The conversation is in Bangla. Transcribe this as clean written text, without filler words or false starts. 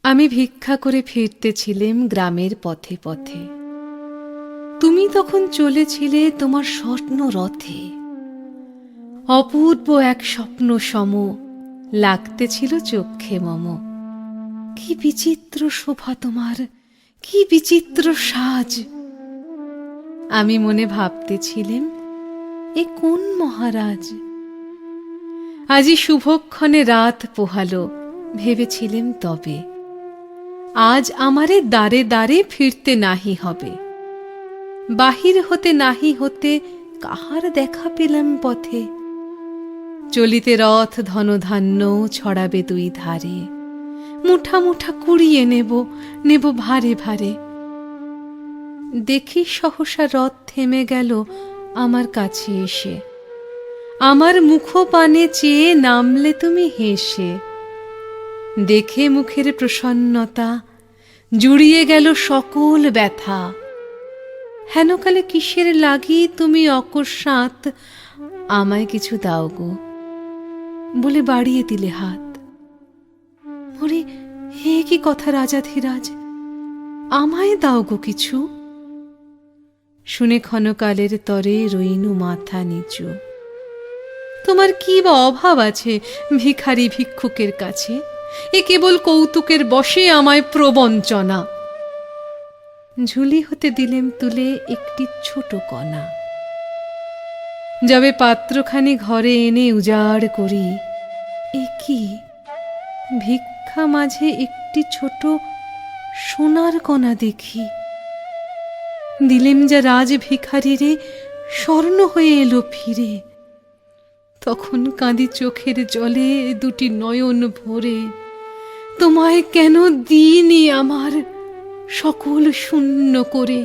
আমি ভিক্ষা করে ফিরতেছিলেম গ্রামের পথে পথে। তুমি তখন চলেছিলে তোমার স্বর্ণ রথে। অপূর্ব এক স্বপ্ন সম লাগতেছিল চক্ষে মম। কি বিচিত্র শোভা তোমার, কি বিচিত্র সাজ। আমি মনে ভাবতেছিলেম, এ কোন মহারাজ। আজি শুভক্ষণে রাত পোহালো, ভেবেছিলেম তবে আজ আমারে দ্বারে দ্বারে ফিরতে নাহি হবে। বাহির হতে নাহি হতে কাহার দেখা পেলাম পথে। চলিতে রথ ধনধান্য ছড়াবে দুই ধারে। মুঠা মুঠা কুড়িয়ে নেব, নেব ভারে ভারে। দেখি সহসা রথ থেমে গেল আমার কাছে এসে। আমার মুখপানে চেয়ে নামলে তুমি হেসে। দেখে মুখের প্রসন্নতা জুড়িয়ে গেল সকল ব্যথা। হেনকালে কিসের লাগি তুমি অকস্মাৎ আমায় কিছু দাও গো, বলে বাড়িয়ে দিলে হাত। বলি, হে কি কথা রাজাধিরাজ, আমায় দাও গো কিছু। শুনে ক্ষণকালের তরে রইনু মাথা নিচু। তোমার কি বা অভাব আছে ভিখারি ভিক্ষুকের কাছে? এ কেবল কৌতুকের বশে আমায় প্রবঞ্চনা। ঝুলি হতে দিলেম তুলে একটি ছোট কণা। যবে পাত্রখানি ঘরে এনে উজাড় করি, এ কি, ভিক্ষা মাঝে একটি ছোট সোনার কণা দেখি। দিলেম যা রাজ ভিখারিরে, স্বর্ণ হয়ে এলো ফিরে। তখন কাঁদি চোখের জলে দুটি নয়ন ভরে। তোমায় কেন দিইনি আমার সকল শূন্য করে।